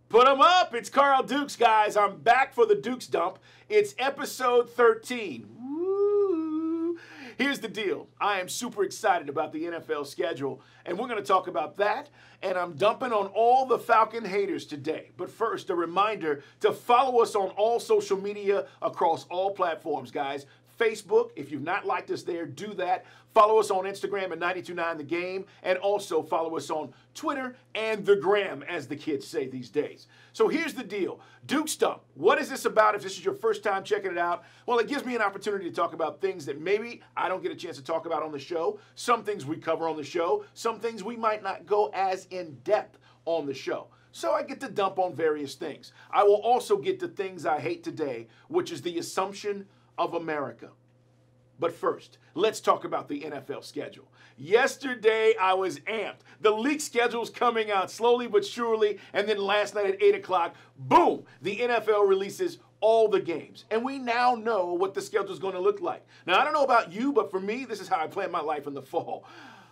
Put 'em up. It's Carl Dukes, guys. I'm back for the Dukes Dump. It's episode 13. Woo. Here's the deal. I am super excited about the NFL schedule, and we're going to talk about that, and I'm dumping on all the Falcon haters today. But first, a reminder to follow us on all social media across all platforms, guys. Facebook, if you've not liked us there, do that. Follow us on Instagram at 929 The Game, and also follow us on Twitter and the Gram, as the kids say these days. So here's the deal. Dukes Dump. What is this about if this is your first time checking it out? Well, it gives me an opportunity to talk about things that maybe I don't get a chance to talk about on the show. Some things we cover on the show. Some things we might not go as in depth on the show. So I get to dump on various things. I will also get to things I hate today, which is the assumption of America. But first, let's talk about the NFL schedule. Yesterday, I was amped. The league schedule's coming out slowly but surely, and then last night at 8 o'clock, boom, the NFL releases all the games. And we now know what the schedule's going to look like. Now, I don't know about you, but for me, this is how I plan my life in the fall.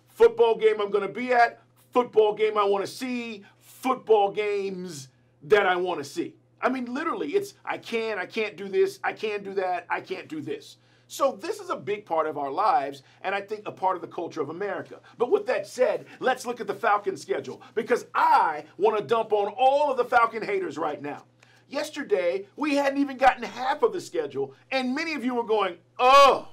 Football game I'm going to be at, football game I want to see, football games that I want to see. I mean, literally, it's I can't do this, I can't do that, I can't do this. So this is a big part of our lives, and I think a part of the culture of America. But with that said, let's look at the Falcon schedule, because I want to dump on all of the Falcon haters right now. Yesterday, we hadn't even gotten half of the schedule, and many of you were going, oh,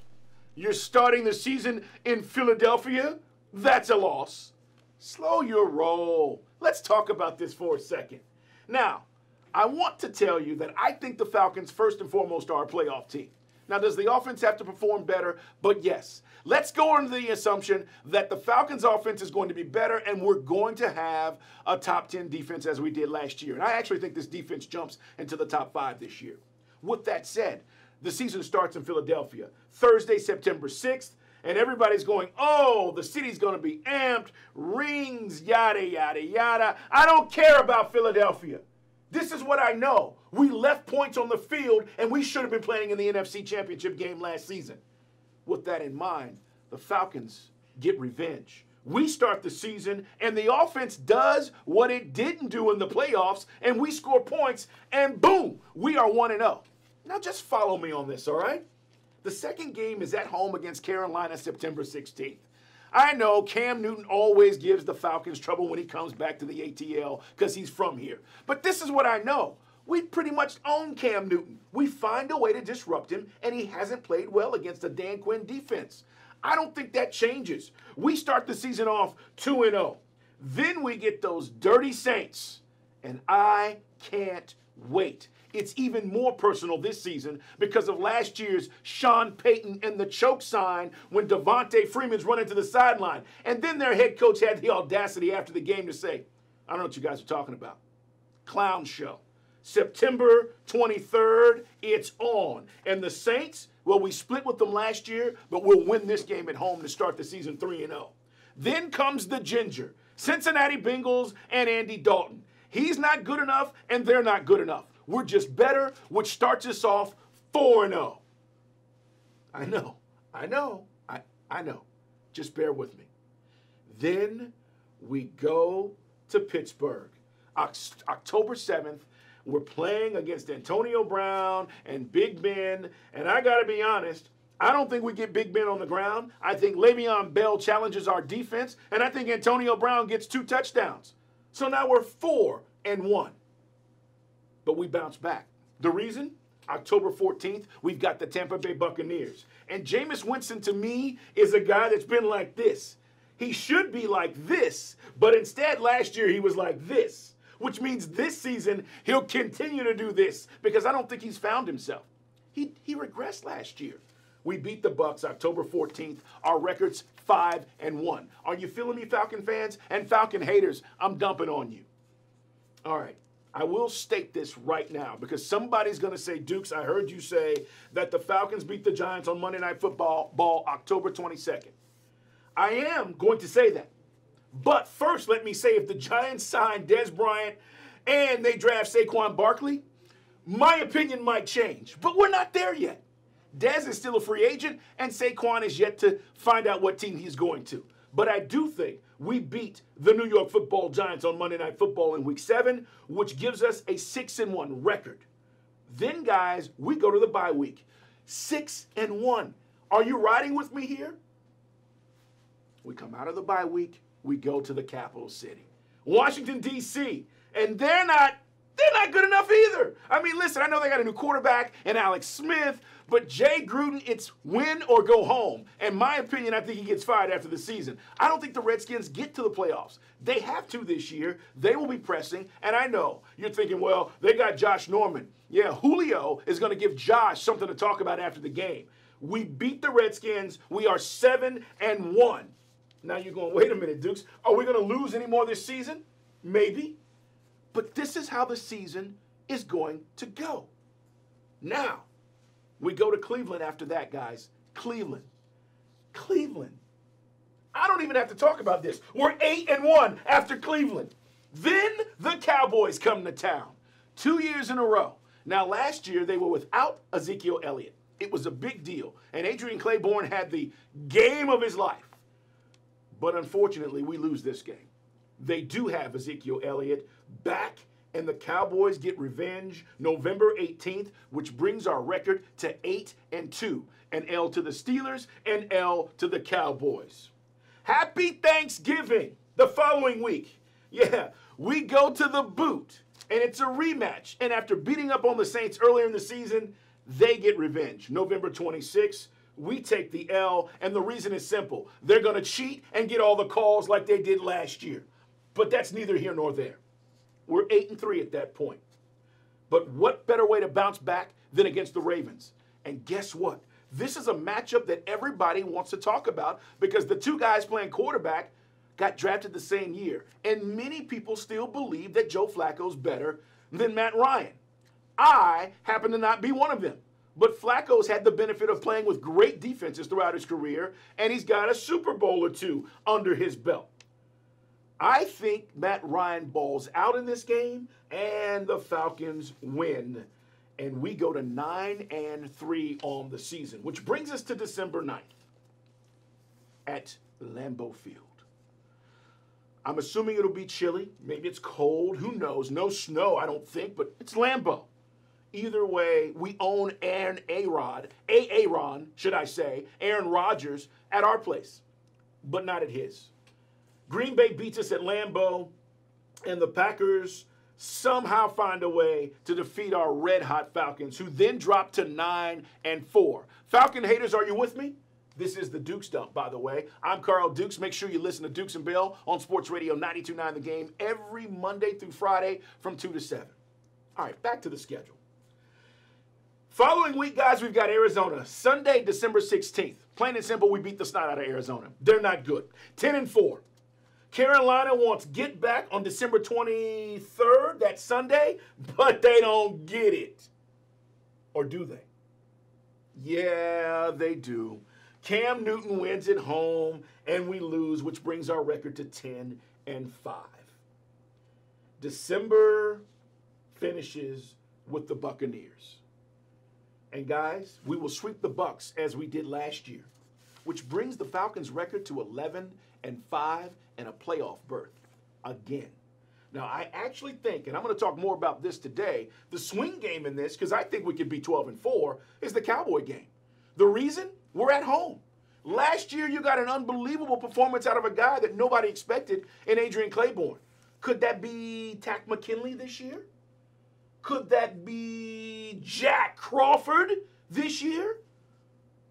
you're starting the season in Philadelphia? That's a loss. Slow your roll. Let's talk about this for a second. Now, I want to tell you that I think the Falcons, first and foremost, are a playoff team. Now, does the offense have to perform better? But yes. Let's go under the assumption that the Falcons' offense is going to be better, and we're going to have a top 10 defense as we did last year. And I actually think this defense jumps into the top 5 this year. With that said, the season starts in Philadelphia, Thursday, September 6th. And everybody's going, oh, the city's going to be amped, rings, yada, yada, yada. I don't care about Philadelphia. This is what I know. We left points on the field, and we should have been playing in the NFC Championship game last season. With that in mind, the Falcons get revenge. We start the season, and the offense does what it didn't do in the playoffs, and we score points, and boom, we are 1-0. Now just follow me on this, all right? The second game is at home against Carolina, September 16th. I know Cam Newton always gives the Falcons trouble when he comes back to the ATL because he's from here. But this is what I know. We pretty much own Cam Newton. We find a way to disrupt him, and he hasn't played well against the Dan Quinn defense. I don't think that changes. We start the season off 2-0. Then we get those dirty Saints, and I can't wait. It's even more personal this season because of last year's Sean Payton and the choke sign when Devontae Freeman's running to the sideline. And then their head coach had the audacity after the game to say, I don't know what you guys are talking about. Clown show. September 23rd, it's on. And the Saints, well, we split with them last year, but we'll win this game at home to start the season 3-0. Then comes the Ginger, Cincinnati Bengals and Andy Dalton. He's not good enough, and they're not good enough. We're just better, which starts us off 4-0. I know. Just bear with me. Then we go to Pittsburgh. October 7th, we're playing against Antonio Brown and Big Ben. And I got to be honest, I don't think we get Big Ben on the ground. I think Le'Veon Bell challenges our defense. And I think Antonio Brown gets 2 touchdowns. So now we're 4-1. But we bounce back. The reason? October 14th, we've got the Tampa Bay Buccaneers. And Jameis Winston, to me, is a guy that's been like this. He should be like this, but instead last year he was like this, which means this season he'll continue to do this because I don't think he's found himself. He regressed last year. We beat the Bucs October 14th. Our record's 5-1. Are you feeling me, Falcon fans? And Falcon haters, I'm dumping on you. All right. I will state this right now because somebody's going to say, Dukes, I heard you say that the Falcons beat the Giants on Monday Night Football October 22nd. I am going to say that. But first, let me say if the Giants sign Dez Bryant and they draft Saquon Barkley, my opinion might change. But we're not there yet. Dez is still a free agent, and Saquon is yet to find out what team he's going to. But I do think we beat the New York Football Giants on Monday Night Football in Week 7, which gives us a 6-1 record. Then, guys, we go to the bye week. 6-1. Are you riding with me here? We come out of the bye week. We go to the capital city, Washington, D.C., and they're not good enough either. I mean, listen, I know they got a new quarterback and Alex Smith, but Jay Gruden, it's win or go home. In my opinion, I think he gets fired after the season. I don't think the Redskins get to the playoffs. They have to this year. They will be pressing, and I know you're thinking, well, they got Josh Norman. Yeah, Julio is going to give Josh something to talk about after the game. We beat the Redskins. We are 7-1. Now you're going, wait a minute, Dukes. Are we going to lose any more this season? Maybe. But this is how the season is going to go. Now, we go to Cleveland after that, guys. Cleveland. I don't even have to talk about this. We're 8-1 after Cleveland. Then the Cowboys come to town. 2 years in a row. Now, last year, they were without Ezekiel Elliott. It was a big deal. And Adrian Claiborne had the game of his life. But unfortunately, we lose this game. They do have Ezekiel Elliott back, and the Cowboys get revenge November 18th, which brings our record to 8-2. An L to the Steelers, an L to the Cowboys. Happy Thanksgiving the following week. Yeah, we go to the boot, and it's a rematch. And after beating up on the Saints earlier in the season, they get revenge November 26th. We take the L, and the reason is simple. They're going to cheat and get all the calls like they did last year. But that's neither here nor there. We're 8-3 at that point. But what better way to bounce back than against the Ravens? And guess what? This is a matchup that everybody wants to talk about because the two guys playing quarterback got drafted the same year. And many people still believe that Joe Flacco's better than Matt Ryan. I happen to not be one of them. But Flacco's had the benefit of playing with great defenses throughout his career, and he's got a Super Bowl or two under his belt. I think Matt Ryan balls out in this game, and the Falcons win. And we go to 9-3 on the season, which brings us to December 9th at Lambeau Field. I'm assuming it'll be chilly. Maybe it's cold. Who knows? No snow, I don't think, but it's Lambeau. Either way, we own Aaron Rodgers at our place, but not at his. Green Bay beats us at Lambeau, and the Packers somehow find a way to defeat our red-hot Falcons, who then drop to 9-4. Falcon haters, are you with me? This is the Dukes Dump, by the way. I'm Carl Dukes. Make sure you listen to Dukes and Bill on Sports Radio 92.9 The Game every Monday through Friday from 2 to 7. All right, back to the schedule. Following week, guys, we've got Arizona. Sunday, December 16th. Plain and simple, we beat the snot out of Arizona. They're not good. 10-4. Carolina wants get back on December 23rd, that Sunday, but they don't get it. Or do they? Yeah, they do. Cam Newton wins at home, and we lose, which brings our record to 10-5. December finishes with the Buccaneers. And guys, we will sweep the Bucs as we did last year, which brings the Falcons' record to 11-5 and a playoff berth again. Now, I actually think, and I'm going to talk more about this today, the swing game in this, because I think we could be 12-4, is the Cowboy game. The reason? We're at home. Last year, you got an unbelievable performance out of a guy that nobody expected in Adrian Claiborne. Could that be Tack McKinley this year? Could that be Jack Crawford this year?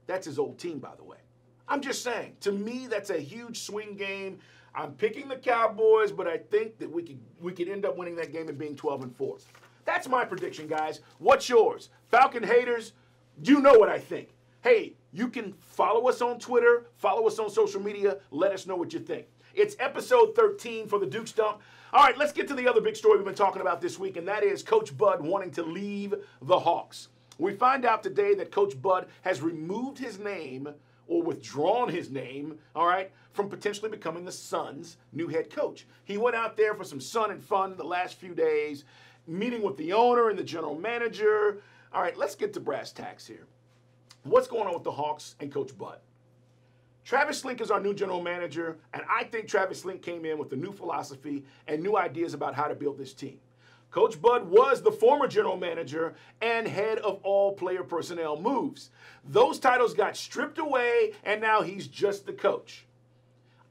That's his old team, by the way. I'm just saying, to me, that's a huge swing game. I'm picking the Cowboys, but I think that we could end up winning that game and being 12-4. That's my prediction, guys. What's yours? Falcon haters, you know what I think. Hey, you can follow us on Twitter, follow us on social media, let us know what you think. It's episode 13 for the Dukes Dump. All right, let's get to the other big story we've been talking about this week, and that is Coach Bud wanting to leave the Hawks. We find out today that Coach Bud has removed his name or withdrawn his name, all right, from potentially becoming the Suns' new head coach. He went out there for some sun and fun the last few days, meeting with the owner and the general manager. All right, let's get to brass tacks here. What's going on with the Hawks and Coach Bud? Travis Slink is our new general manager, and I think Travis Slink came in with a new philosophy and new ideas about how to build this team. Coach Bud was the former general manager and head of all player personnel moves. Those titles got stripped away, and now he's just the coach.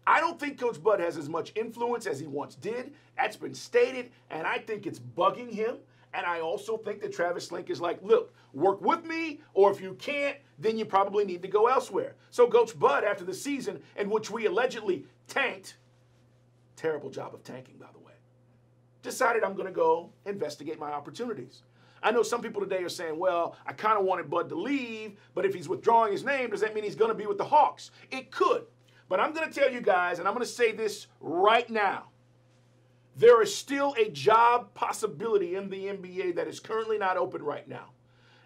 I don't think Coach Bud has as much influence as he once did. That's been stated, and I think it's bugging him. And I also think that Travis Slink is like, look, work with me, or if you can't, then you probably need to go elsewhere. So Coach Bud, after the season in which we allegedly tanked, terrible job of tanking, by the way, decided I'm going to go investigate my opportunities. I know some people today are saying, well, I kind of wanted Bud to leave, but if he's withdrawing his name, does that mean he's going to be with the Hawks? It could. But I'm going to tell you guys, and I'm going to say this right now, there is still a job possibility in the NBA that is currently not open right now.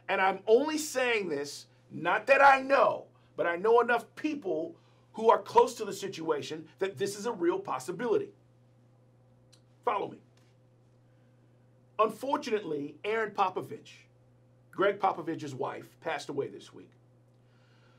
And I'm only saying this, not that I know, but I know enough people who are close to the situation that this is a real possibility. Follow me. Unfortunately, Erin Popovich, Greg Popovich's wife, passed away this week.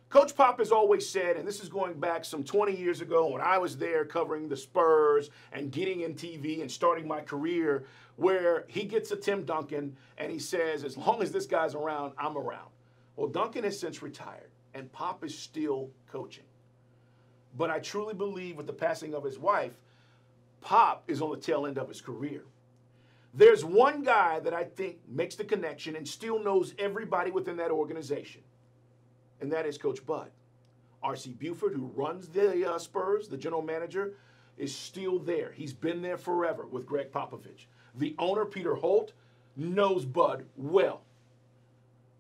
Coach Pop has always said, and this is going back some 20 years ago when I was there covering the Spurs and getting in TV and starting my career, where he gets a Tim Duncan and he says, as long as this guy's around, I'm around. Well, Duncan has since retired and Pop is still coaching. But I truly believe with the passing of his wife, Pop is on the tail end of his career. There's one guy that I think makes the connection and still knows everybody within that organization. And that is Coach Bud. R.C. Buford, who runs the Spurs, the general manager, is still there. He's been there forever with Greg Popovich. The owner, Peter Holt, knows Bud well.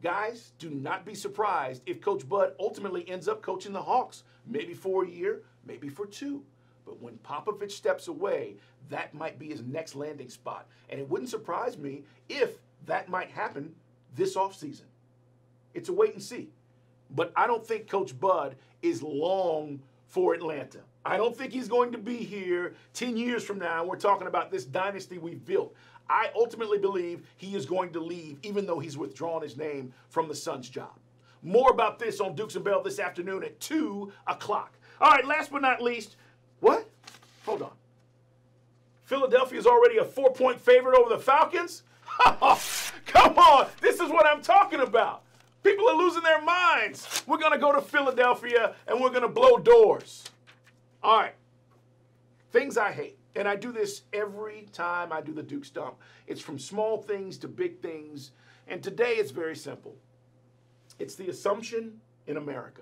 Guys, do not be surprised if Coach Bud ultimately ends up coaching the Hawks, maybe for a year, maybe for 2. But when Popovich steps away, that might be his next landing spot. And it wouldn't surprise me if that might happen this offseason. It's a wait and see. But I don't think Coach Bud is long for Atlanta. I don't think he's going to be here 10 years from now. We're talking about this dynasty we've built. I ultimately believe he is going to leave, even though he's withdrawn his name from the Suns' job. More about this on Dukes and Bell this afternoon at 2 o'clock. All right, last but not least, what? Hold on. Philadelphia is already a 4-point favorite over the Falcons? Come on, this is what I'm talking about. People are losing their minds. We're going to go to Philadelphia and we're going to blow doors. All right. Things I hate. And I do this every time I do the Duke Stump. It's from small things to big things. And today it's very simple. It's the assumption in America.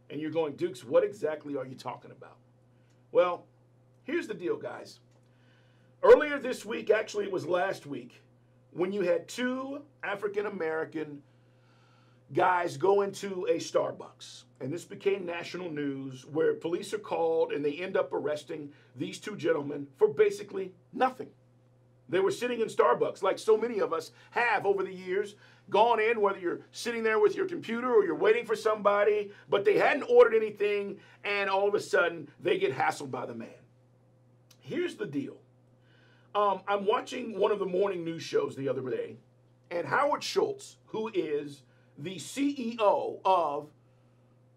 And you're going, Dukes, what exactly are you talking about? Well, here's the deal, guys. Earlier this week, actually it was last week, when you had 2 African-American guys go into a Starbucks, and this became national news, where police are called and they end up arresting these 2 gentlemen for basically nothing. They were sitting in Starbucks, like so many of us have over the years, gone in, whether you're sitting there with your computer or you're waiting for somebody, but they hadn't ordered anything, and all of a sudden they get hassled by the man. Here's the deal. I'm watching one of the morning news shows the other day, and Howard Schultz, who is the CEO of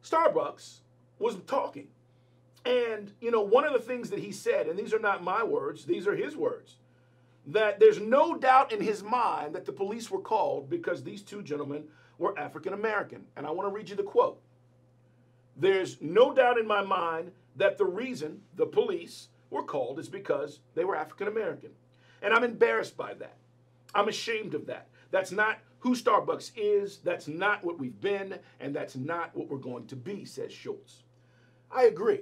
Starbucks, was talking. And, you know, one of the things that he said, and these are not my words, these are his words, that there's no doubt in his mind that the police were called because these 2 gentlemen were African American. And I want to read you the quote. There's no doubt in my mind that the reason the police were called is because they were African American. And I'm embarrassed by that. I'm ashamed of that. That's not who Starbucks is, that's not what we've been, and that's not what we're going to be, says Schultz. I agree.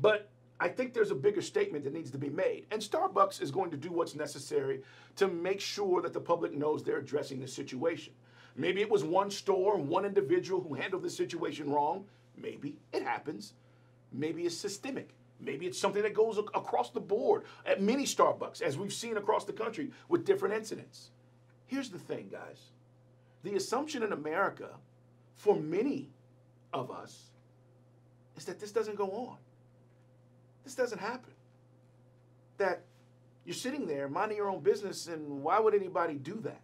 But I think there's a bigger statement that needs to be made. And Starbucks is going to do what's necessary to make sure that the public knows they're addressing the situation. Maybe it was one store, one individual who handled the situation wrong. Maybe it happens. Maybe it's systemic. Maybe it's something that goes across the board at many Starbucks, as we've seen across the country with different incidents. Here's the thing, guys. The assumption in America, for many of us, is that this doesn't go on. This doesn't happen. That you're sitting there minding your own business, and why would anybody do that?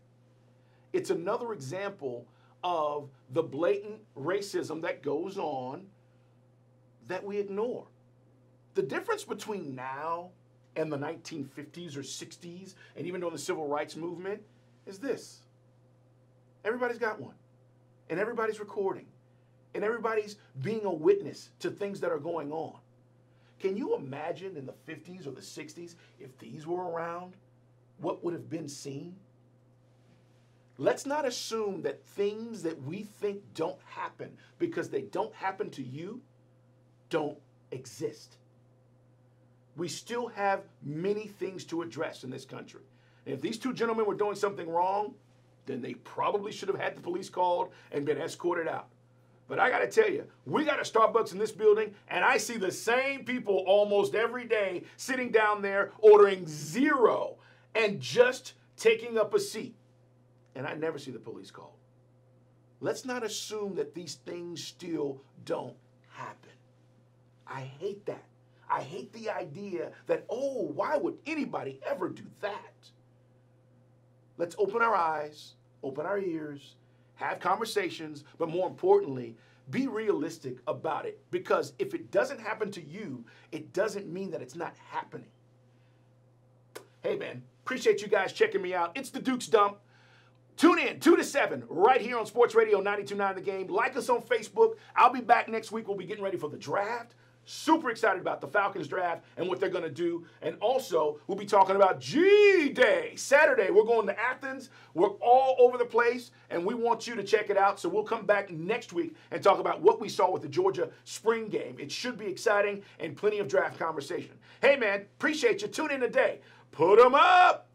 It's another example of the blatant racism that goes on that we ignore. The difference between now and the 1950s or 60s, and even during the civil rights movement, is this. Everybody's got one. And everybody's recording. And everybody's being a witness to things that are going on. Can you imagine in the 50s or the 60s, if these were around, what would have been seen? Let's not assume that things that we think don't happen because they don't happen to you don't exist. We still have many things to address in this country. And if these two gentlemen were doing something wrong, then they probably should have had the police called and been escorted out. But I got to tell you, we got a Starbucks in this building, and I see the same people almost every day sitting down there ordering zero and just taking up a seat. And I never see the police called. Let's not assume that these things still don't happen. I hate that. I hate the idea that, oh, why would anybody ever do that? Let's open our eyes, open our ears, have conversations, but more importantly, be realistic about it. Because if it doesn't happen to you, it doesn't mean that it's not happening. Hey, man, appreciate you guys checking me out. It's the Duke's Dump. Tune in 2 to 7 right here on Sports Radio 92.9 The Game. Like us on Facebook. I'll be back next week. We'll be getting ready for the draft. Super excited about the Falcons draft and what they're going to do. And also, we'll be talking about G-Day. Saturday, we're going to Athens. We're all over the place, and we want you to check it out. So we'll come back next week and talk about what we saw with the Georgia spring game. It should be exciting and plenty of draft conversation. Hey, man, appreciate you. Tune in today. Put 'em up.